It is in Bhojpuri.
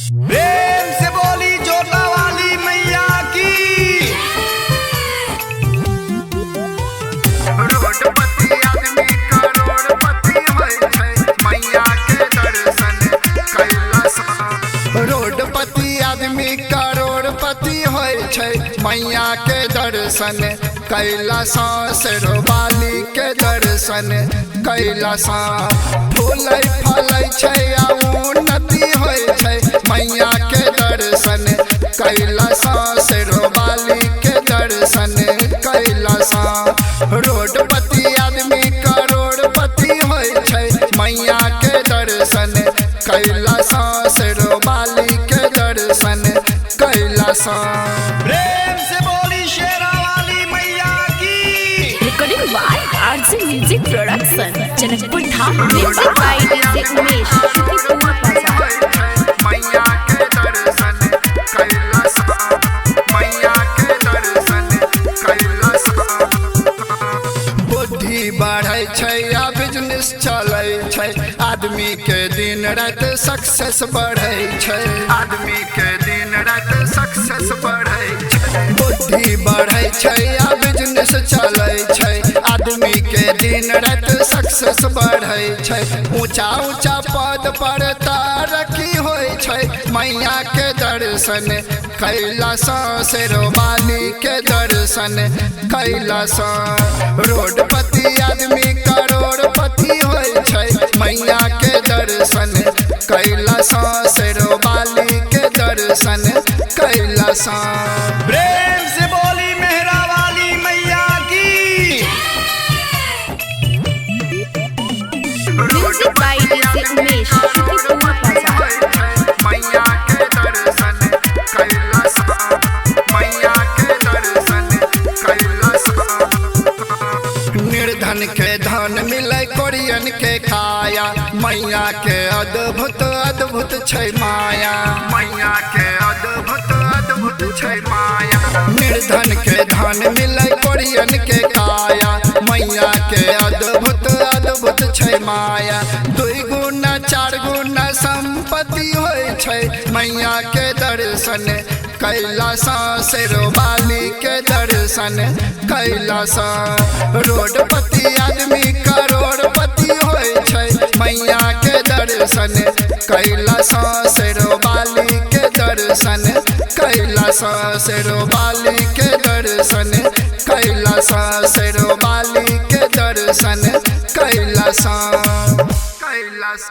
प्रेम से बोली जोता वाली मैया की। रोडपति आदमी करोड़पति होय छै, मैया के दर्शन कैलाश। रोडपति आदमी करोड़पति होय छै, मैया के दर्शन कैलाश। शेरवाली के दर्शन कैलाश। फूलै फलै छै आ उन्नति होय छै, मैया के दर्शन कैलाश। शेरवाली के दर्शन कैलाश। रोडपति आदमी करोड़पति होय छै, मैया के दर्शन कैलाश। शेरवाली के दर्शन कैलाश। प्रेम से बोली शेरावाली मैया की। Recording by RJ Music Production, Janakpur Dham. Music by DJ Umesh, शुक्रिया बाजार। मैया के दर्शन कैलाश। मैया के दर्शन कैलाश। बुद्धि बढ़ै छै आ बिजनेस चलै छै, आदमी के दिन रात सक्सेस बढ़ै छै। आदमी के दिन रात सक्सेस बढ़ै छै। बुद्धि बढ़ै छै आ बिजनेस चलै छै, आदमी के दिन रात सक्सेस बढ़ै छै। ऊंचा ऊंचा पद पर तरक्की होय छै, मैया के दर्शन कैलाश। शेरवाली के दर्शन कैलाश। रोडपति आदमी करोड़पति होय छै, मैया के दर्शन कैलाश। शेरवाली के दर्शन कैलाश। प्रेम से बोली मेहरा वाली मैया की। Music by DJ उमेश, शुक्रिया बाजार। मैया के दर्शन कैलाश। मैया के दर्शन कैलाश। निर्धन के धन मिले कोरियन के खाया, मैया के अद्भुत अद्भुत छै माया। मैया के अद्भुत अद्भुत छै माया। निर्धन के धन मिले कोरियन के खाया, मैया के अद्भुत अद्भुत छै माया। 2 गुना 4 गुना संपत्ति होय छै, मैया के दर्शन कैलाश। शेरवाली के दर्शन कैलाश। रोडपति आदमी करोड़पति होय छै, मैया के दर्शन कैलाश। शेरवाली के दर्शन कैलाश। शेरवाली के दर्शन कैलाश। शेरवाली के दर्शन कैलाश। कैलाश।